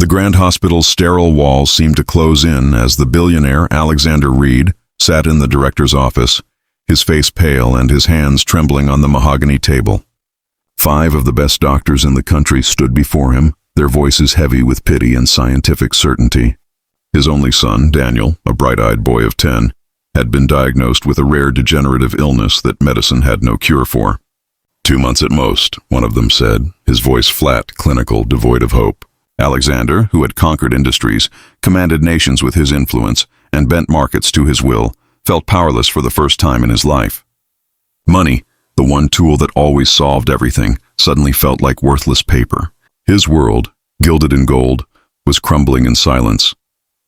Grand Hospital's sterile walls seemed to close in as the billionaire Alexander Reed sat in the director's office, his face pale and his hands trembling on the mahogany table. 5 of the best doctors in the country stood before him, their voices heavy with pity and scientific certainty. His only son, Daniel, a bright-eyed boy of 10, had been diagnosed with a rare degenerative illness that medicine had no cure for. 2 months at most, one of them said, his voice flat, clinical, devoid of hope. Alexander, who had conquered industries, commanded nations with his influence, and bent markets to his will, felt powerless for the first time in his life. Money, the one tool that always solved everything, suddenly felt like worthless paper. His world, gilded in gold, was crumbling in silence,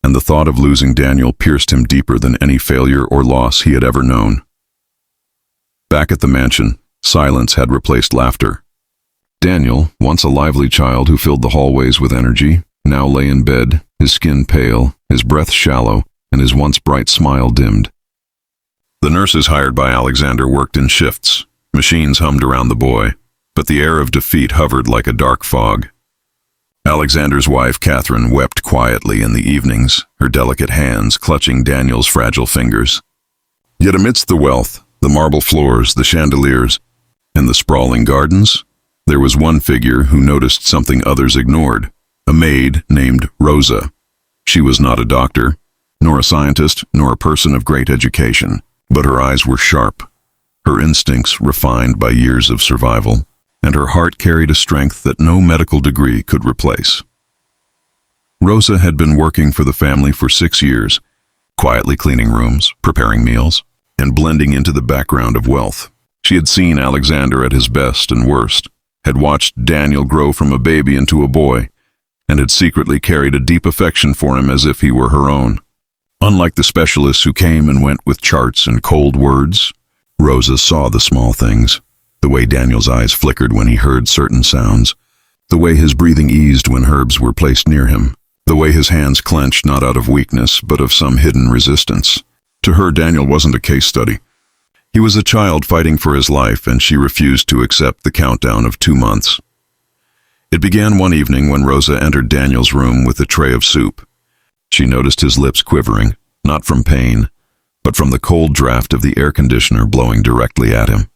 and the thought of losing Daniel pierced him deeper than any failure or loss he had ever known. Back at the mansion, silence had replaced laughter. Daniel, once a lively child who filled the hallways with energy, now lay in bed, his skin pale, his breath shallow, and his once bright smile dimmed. The nurses hired by Alexander worked in shifts. Machines hummed around the boy, but the air of defeat hovered like a dark fog. Alexander's wife, Catherine, wept quietly in the evenings, her delicate hands clutching Daniel's fragile fingers. Yet amidst the wealth, the marble floors, the chandeliers, and the sprawling gardens, there was one figure who noticed something others ignored, a maid named Rosa. She was not a doctor, nor a scientist, nor a person of great education, but her eyes were sharp, her instincts refined by years of survival, and her heart carried a strength that no medical degree could replace. Rosa had been working for the family for 6 years, quietly cleaning rooms, preparing meals, and blending into the background of wealth. She had seen Alexander at his best and worst, had watched Daniel grow from a baby into a boy, and had secretly carried a deep affection for him as if he were her own. Unlike the specialists who came and went with charts and cold words, Rosa saw the small things, the way Daniel's eyes flickered when he heard certain sounds, the way his breathing eased when herbs were placed near him, the way his hands clenched not out of weakness but of some hidden resistance. To her, Daniel wasn't a case study. He was a child fighting for his life, and she refused to accept the countdown of 2 months. It began one evening when Rosa entered Daniel's room with a tray of soup. She noticed his lips quivering, not from pain, but from the cold draft of the air conditioner blowing directly at him.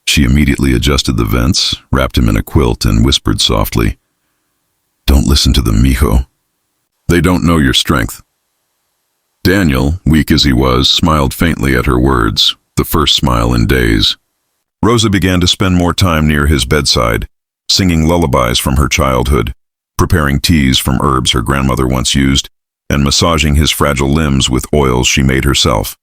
She immediately adjusted the vents, wrapped him in a quilt, and whispered softly, "Don't listen to them, mijo. They don't know your strength." Daniel, weak as he was, smiled faintly at her words, the first smile in days. Rosa began to spend more time near his bedside, singing lullabies from her childhood, preparing teas from herbs her grandmother once used, and massaging his fragile limbs with oils she made herself.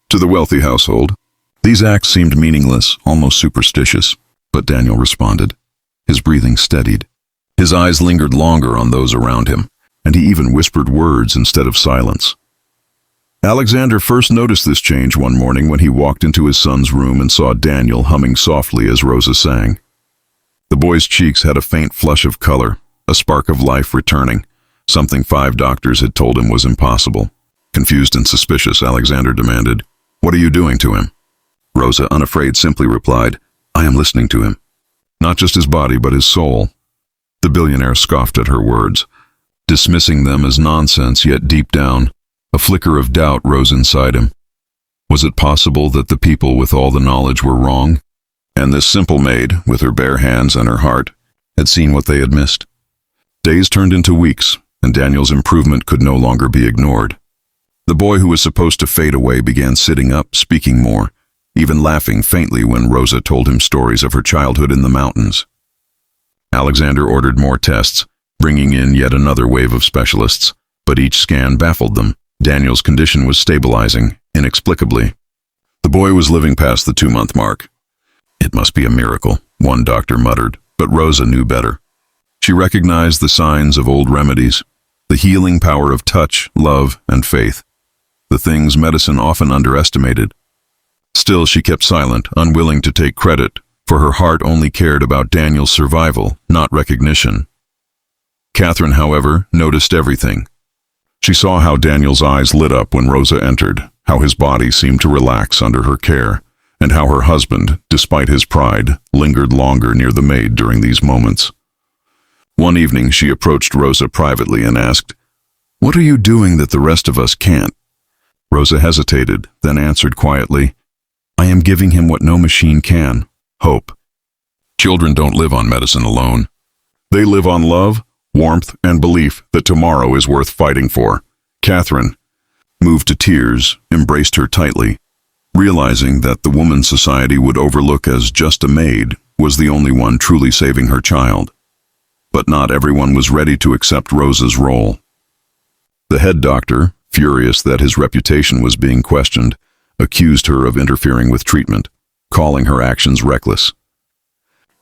To the wealthy household, these acts seemed meaningless, almost superstitious, but Daniel responded. His breathing steadied. His eyes lingered longer on those around him, and he even whispered words instead of silence. Alexander first noticed this change one morning when he walked into his son's room and saw Daniel humming softly as Rosa sang. The boy's cheeks had a faint flush of color, a spark of life returning, something 5 doctors had told him was impossible. Confused and suspicious, Alexander demanded, "What are you doing to him?" Rosa, unafraid, simply replied, "I am listening to him. Not just his body, but his soul." The billionaire scoffed at her words, dismissing them as nonsense, yet deep down, a flicker of doubt rose inside him. Was it possible that the people with all the knowledge were wrong, and this simple maid, with her bare hands and her heart, had seen what they had missed? Days turned into weeks, and Daniel's improvement could no longer be ignored. The boy who was supposed to fade away began sitting up, speaking more, even laughing faintly when Rosa told him stories of her childhood in the mountains. Alexander ordered more tests, bringing in yet another wave of specialists, but each scan baffled them. Daniel's condition was stabilizing, inexplicably. The boy was living past the 2-month mark. "It must be a miracle," one doctor muttered, but Rosa knew better. She recognized the signs of old remedies, the healing power of touch, love, and faith, the things medicine often underestimated. Still, she kept silent, unwilling to take credit, for her heart only cared about Daniel's survival, not recognition. Catherine, however, noticed everything. She saw how Daniel's eyes lit up when Rosa entered, how his body seemed to relax under her care, and how her husband, despite his pride, lingered longer near the maid during these moments. One evening, she approached Rosa privately and asked, "What are you doing that the rest of us can't?" Rosa hesitated, then answered quietly, "I am giving him what no machine can, hope." Children don't live on medicine alone. They live on love, warmth, and belief that tomorrow is worth fighting for. Catherine, moved to tears, embraced her tightly, realizing that the woman society would overlook as just a maid was the only one truly saving her child. But not everyone was ready to accept Rosa's role. The head doctor, furious that his reputation was being questioned, accused her of interfering with treatment, calling her actions reckless.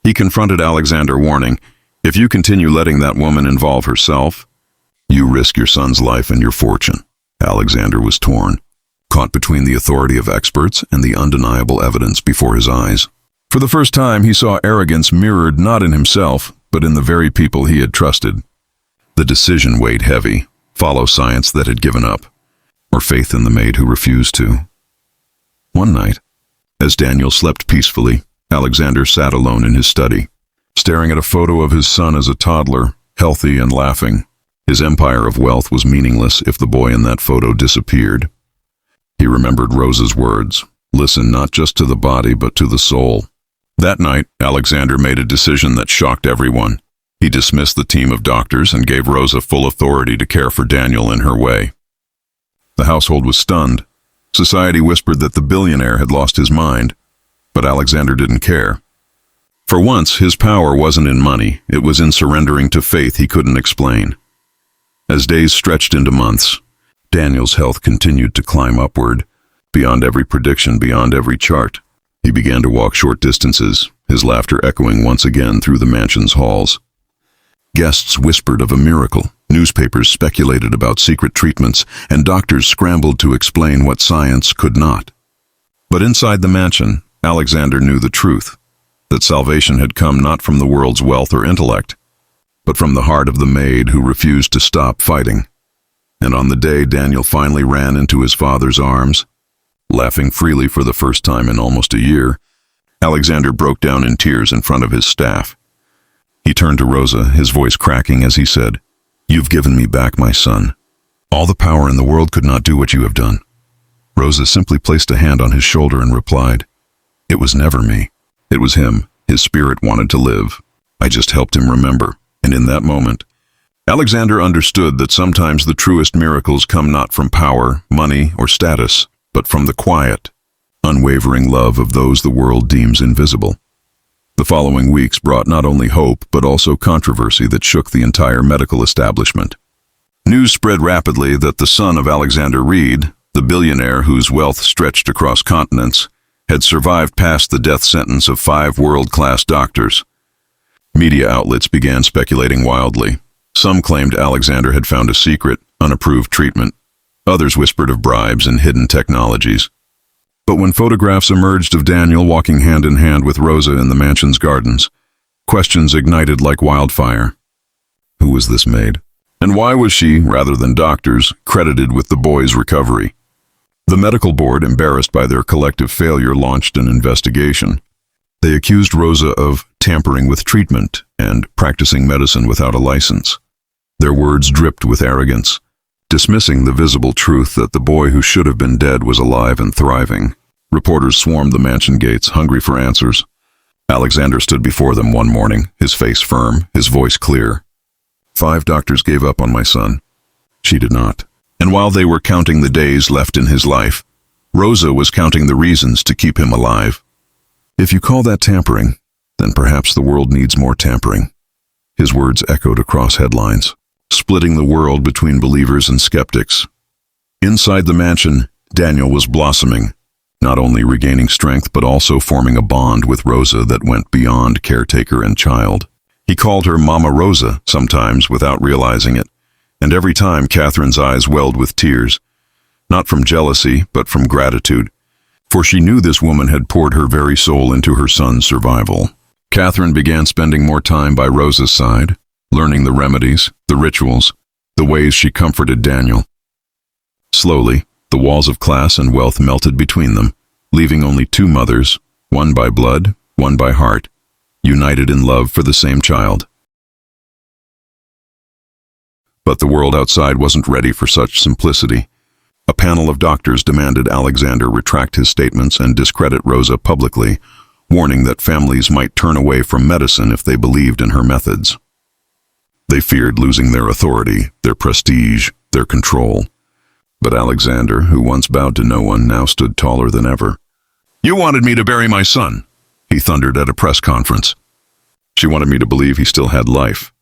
He confronted Alexander, warning, "If you continue letting that woman involve herself, you risk your son's life and your fortune." Alexander was torn, caught between the authority of experts and the undeniable evidence before his eyes. For the first time, he saw arrogance mirrored not in himself, but in the very people he had trusted. The decision weighed heavy: follow science that had given up, or faith in the maid who refused to. One night, as Daniel slept peacefully, Alexander sat alone in his study, staring at a photo of his son as a toddler, healthy and laughing. His empire of wealth was meaningless if the boy in that photo disappeared. He remembered Rosa's words, "Listen not just to the body but to the soul." That night, Alexander made a decision that shocked everyone. He dismissed the team of doctors and gave Rosa full authority to care for Daniel in her way. The household was stunned. Society whispered that the billionaire had lost his mind, but Alexander didn't care. For once, his power wasn't in money, it was in surrendering to faith he couldn't explain. As days stretched into months, Daniel's health continued to climb upward, beyond every prediction, beyond every chart. He began to walk short distances, his laughter echoing once again through the mansion's halls. Guests whispered of a miracle, newspapers speculated about secret treatments, and doctors scrambled to explain what science could not. But inside the mansion, Alexander knew the truth, that salvation had come not from the world's wealth or intellect, but from the heart of the maid who refused to stop fighting. And on the day Daniel finally ran into his father's arms, laughing freely for the first time in almost a year, Alexander broke down in tears in front of his staff. He turned to Rosa, his voice cracking as he said, "You've given me back my son. All the power in the world could not do what you have done." Rosa simply placed a hand on his shoulder and replied, "It was never me. It was him. His spirit wanted to live. I just helped him remember." And in that moment, Alexander understood that sometimes the truest miracles come not from power, money, or status, but from the quiet, unwavering love of those the world deems invisible. The following weeks brought not only hope, but also controversy that shook the entire medical establishment. News spread rapidly that the son of Alexander Reed, the billionaire whose wealth stretched across continents, had survived past the death sentence of 5 world-class doctors. Media outlets began speculating wildly. Some claimed Alexander had found a secret, unapproved treatment. Others whispered of bribes and hidden technologies. But when photographs emerged of Daniel walking hand in hand with Rosa in the mansion's gardens, questions ignited like wildfire. Who was this maid? And why was she, rather than doctors, credited with the boy's recovery? The medical board, embarrassed by their collective failure, launched an investigation. They accused Rosa of tampering with treatment and practicing medicine without a license. Their words dripped with arrogance, dismissing the visible truth that the boy who should have been dead was alive and thriving. Reporters swarmed the mansion gates, hungry for answers. Alexander stood before them one morning, his face firm, his voice clear. 5 doctors gave up on my son. She did not. And while they were counting the days left in his life, Rosa was counting the reasons to keep him alive. If you call that tampering, then perhaps the world needs more tampering. His words echoed across headlines, splitting the world between believers and skeptics. Inside the mansion, Daniel was blossoming, not only regaining strength but also forming a bond with Rosa that went beyond caretaker and child. He called her Mama Rosa, sometimes without realizing it, and every time Catherine's eyes welled with tears, not from jealousy but from gratitude, for she knew this woman had poured her very soul into her son's survival. Catherine began spending more time by Rosa's side, learning the remedies, the rituals, the ways she comforted Daniel. Slowly, the walls of class and wealth melted between them, leaving only 2 mothers, one by blood, one by heart, united in love for the same child. But the world outside wasn't ready for such simplicity. A panel of doctors demanded Alexander retract his statements and discredit Rosa publicly, warning that families might turn away from medicine if they believed in her methods. They feared losing their authority, their prestige, their control. But Alexander, who once bowed to no one, now stood taller than ever. "You wanted me to bury my son," he thundered at a press conference. She wanted me to believe he still had life.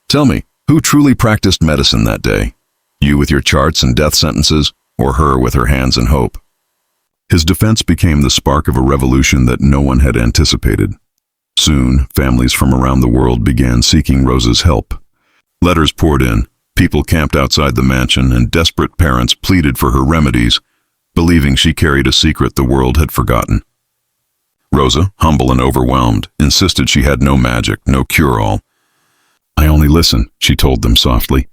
Tell me, who truly practiced medicine that day? You with your charts and death sentences, or her with her hands in hope? His defense became the spark of a revolution that no one had anticipated. Soon, families from around the world began seeking Rosa's help. Letters poured in, people camped outside the mansion, and desperate parents pleaded for her remedies, believing she carried a secret the world had forgotten. Rosa, humble and overwhelmed, insisted she had no magic, no cure-all. "I only listen," she told them softly.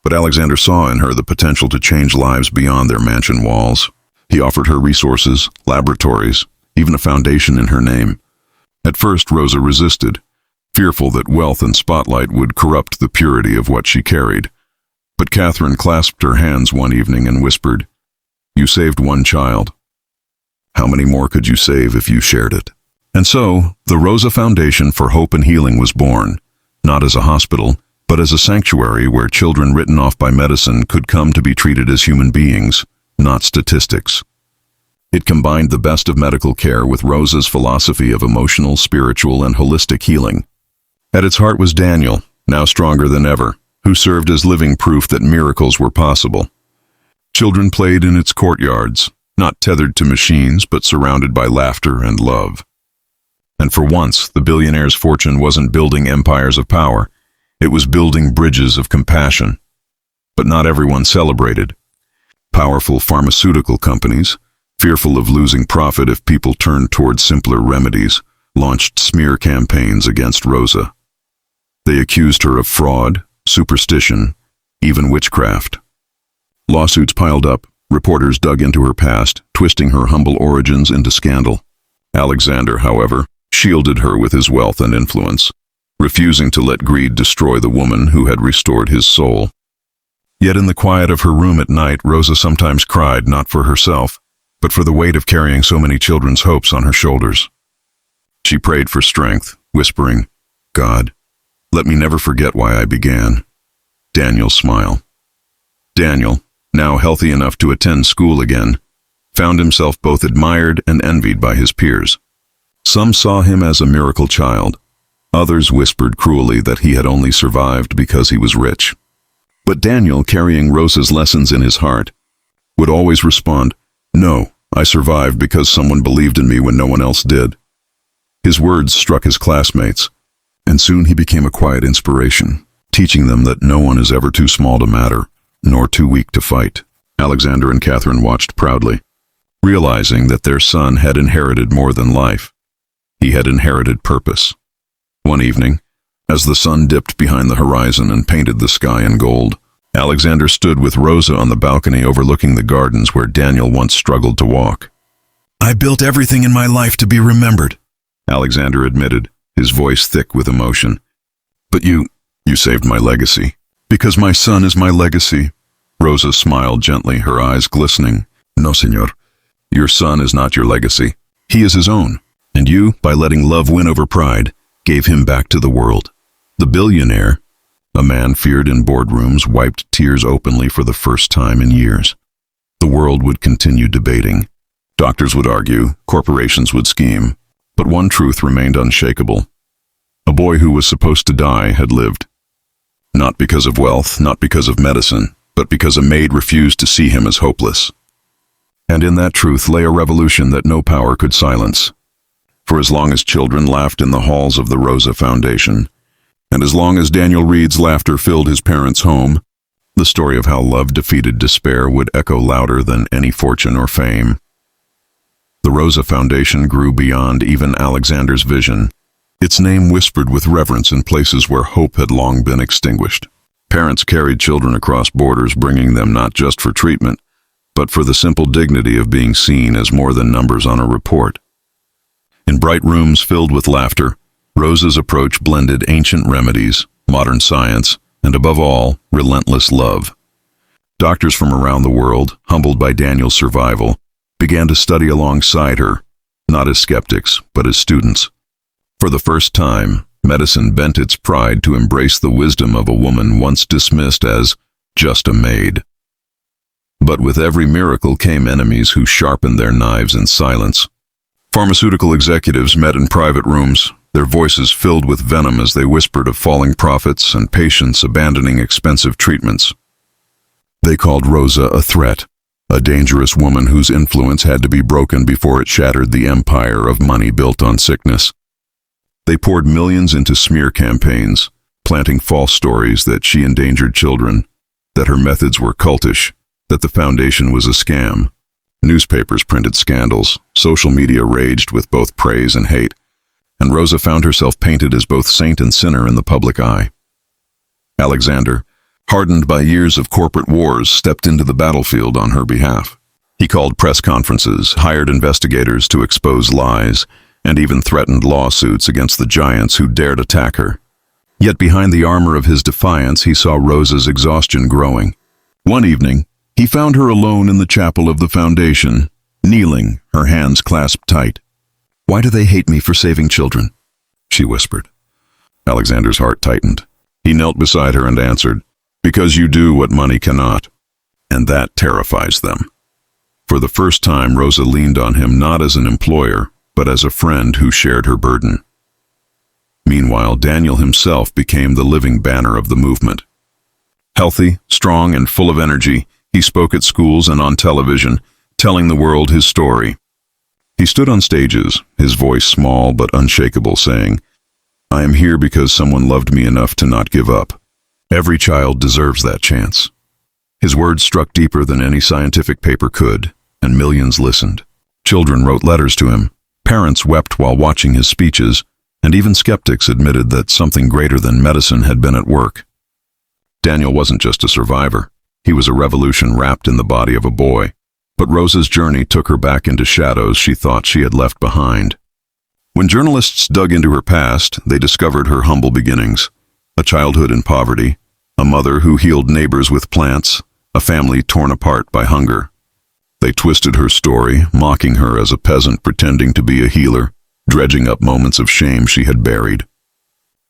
But Alexander saw in her the potential to change lives beyond their mansion walls. He offered her resources, laboratories, even a foundation in her name. At first, Rosa resisted, fearful that wealth and spotlight would corrupt the purity of what she carried. But Catherine clasped her hands one evening and whispered, "You saved one child. How many more could you save if you shared it?" And so, the Rosa Foundation for Hope and Healing was born, not as a hospital, but as a sanctuary where children written off by medicine could come to be treated as human beings, not statistics. It combined the best of medical care with Rosa's philosophy of emotional, spiritual, and holistic healing. At its heart was Daniel, now stronger than ever, who served as living proof that miracles were possible. Children played in its courtyards, not tethered to machines, but surrounded by laughter and love. And for once, the billionaire's fortune wasn't building empires of power. It was building bridges of compassion. But not everyone celebrated. Powerful pharmaceutical companies, fearful of losing profit if people turned toward simpler remedies, launched smear campaigns against Rosa. They accused her of fraud, superstition, even witchcraft. Lawsuits piled up, reporters dug into her past, twisting her humble origins into scandal. Alexander, however, shielded her with his wealth and influence, refusing to let greed destroy the woman who had restored his soul. Yet in the quiet of her room at night, Rosa sometimes cried, not for herself, but for the weight of carrying so many children's hopes on her shoulders. She prayed for strength, whispering, "God, let me never forget why I began." Daniel's smile. Daniel, now healthy enough to attend school again, found himself both admired and envied by his peers. Some saw him as a miracle child. Others whispered cruelly that he had only survived because he was rich. But Daniel, carrying Rosa's lessons in his heart, would always respond, "No, I survived because someone believed in me when no one else did." His words struck his classmates, and soon he became a quiet inspiration, teaching them that no one is ever too small to matter, nor too weak to fight. Alexander and Catherine watched proudly, realizing that their son had inherited more than life. He had inherited purpose. One evening, as the sun dipped behind the horizon and painted the sky in gold, Alexander stood with Rosa on the balcony overlooking the gardens where Daniel once struggled to walk. "I built everything in my life to be remembered," Alexander admitted, his voice thick with emotion. "But you saved my legacy." "Because my son is my legacy." Rosa smiled gently, her eyes glistening. "No, senor. Your son is not your legacy. He is his own. And you, by letting love win over pride, gave him back to the world." The billionaire, a man feared in boardrooms, wiped tears openly for the first time in years. The world would continue debating. Doctors would argue, corporations would scheme, but one truth remained unshakable. A boy who was supposed to die had lived. Not because of wealth, not because of medicine, but because a maid refused to see him as hopeless. And in that truth lay a revolution that no power could silence. For as long as children laughed in the halls of the Rosa Foundation, and as long as Daniel Reed's laughter filled his parents' home, the story of how love defeated despair would echo louder than any fortune or fame. The Rosa Foundation grew beyond even Alexander's vision. Its name whispered with reverence in places where hope had long been extinguished. Parents carried children across borders, bringing them not just for treatment, but for the simple dignity of being seen as more than numbers on a report. In bright rooms filled with laughter, Rosa's approach blended ancient remedies, modern science, and above all, relentless love. Doctors from around the world, humbled by Daniel's survival, began to study alongside her, not as skeptics, but as students. For the first time, medicine bent its pride to embrace the wisdom of a woman once dismissed as just a maid. But with every miracle came enemies who sharpened their knives in silence. Pharmaceutical executives met in private rooms, their voices filled with venom as they whispered of falling profits and patients abandoning expensive treatments. They called Rosa a threat, a dangerous woman whose influence had to be broken before it shattered the empire of money built on sickness. They poured millions into smear campaigns, planting false stories that she endangered children, that her methods were cultish, that the foundation was a scam. Newspapers printed scandals, social media raged with both praise and hate, and Rosa found herself painted as both saint and sinner in the public eye. Alexander, hardened by years of corporate wars, stepped into the battlefield on her behalf. He called press conferences, hired investigators to expose lies, and even threatened lawsuits against the giants who dared attack her. Yet behind the armor of his defiance, he saw Rosa's exhaustion growing. One evening, he found her alone in the chapel of the foundation, kneeling, her hands clasped tight. "Why do they hate me for saving children?" she whispered. Alexander's heart tightened. He knelt beside her and answered, "Because you do what money cannot, and that terrifies them." For the first time, Rosa leaned on him not as an employer, but as a friend who shared her burden. Meanwhile, Daniel himself became the living banner of the movement. Healthy, strong, and full of energy, he spoke at schools and on television, telling the world his story. He stood on stages, his voice small but unshakable, saying, "I am here because someone loved me enough to not give up. Every child deserves that chance." His words struck deeper than any scientific paper could, and millions listened. Children wrote letters to him, parents wept while watching his speeches, and even skeptics admitted that something greater than medicine had been at work. Daniel wasn't just a survivor. He was a revolution wrapped in the body of a boy. But Rosa's journey took her back into shadows she thought she had left behind. When journalists dug into her past, they discovered her humble beginnings: a childhood in poverty, a mother who healed neighbors with plants, a family torn apart by hunger. They twisted her story, mocking her as a peasant pretending to be a healer, dredging up moments of shame she had buried.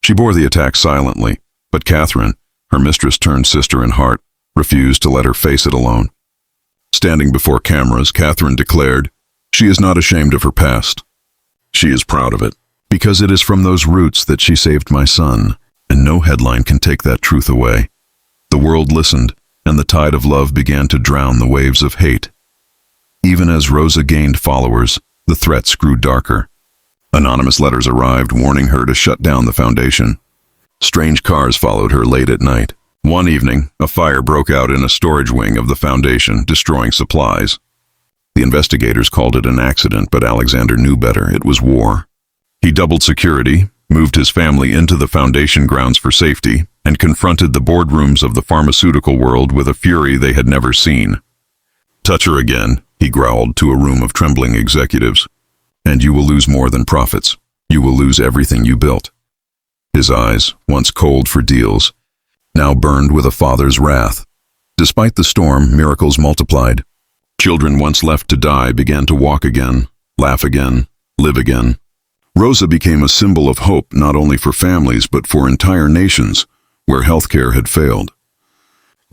She bore the attack silently, but Catherine, her mistress-turned-sister in heart, refused to let her face it alone. Standing before cameras, Catherine declared, "She is not ashamed of her past. She is proud of it, because it is from those roots that she saved my son, and no headline can take that truth away." The world listened, and the tide of love began to drown the waves of hate. Even as Rosa gained followers, the threats grew darker. Anonymous letters arrived warning her to shut down the foundation. Strange cars followed her late at night. One evening, a fire broke out in a storage wing of the foundation, destroying supplies. The investigators called it an accident, but Alexander knew better. It was war. He doubled security, moved his family into the foundation grounds for safety, and confronted the boardrooms of the pharmaceutical world with a fury they had never seen. "Touch her again," he growled to a room of trembling executives, "and you will lose more than profits. You will lose everything you built." His eyes, once cold for deals, now burned with a father's wrath. Despite the storm, miracles multiplied. Children once left to die began to walk again, laugh again, live again. Rosa became a symbol of hope not only for families but for entire nations where healthcare had failed.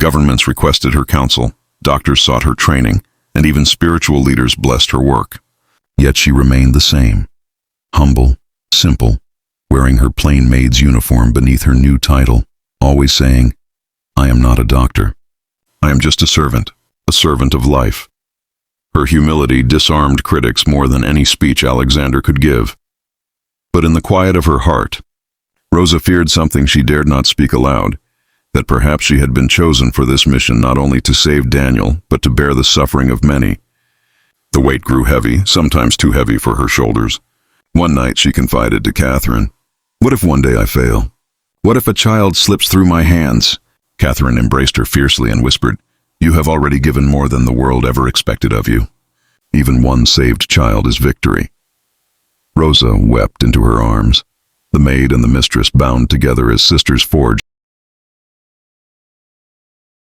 Governments requested her counsel, doctors sought her training, and even spiritual leaders blessed her work. Yet she remained the same, humble, simple, wearing her plain maid's uniform beneath her new title, always saying, "I am not a doctor. I am just a servant of life." Her humility disarmed critics more than any speech Alexander could give. But in the quiet of her heart, Rosa feared something she dared not speak aloud, that perhaps she had been chosen for this mission not only to save Daniel, but to bear the suffering of many. The weight grew heavy, sometimes too heavy for her shoulders. One night she confided to Catherine, "What if one day I fail? What if a child slips through my hands?" Catherine embraced her fiercely and whispered, "You have already given more than the world ever expected of you. Even one saved child is victory." Rosa wept into her arms. The maid and the mistress, bound together as sisters, forged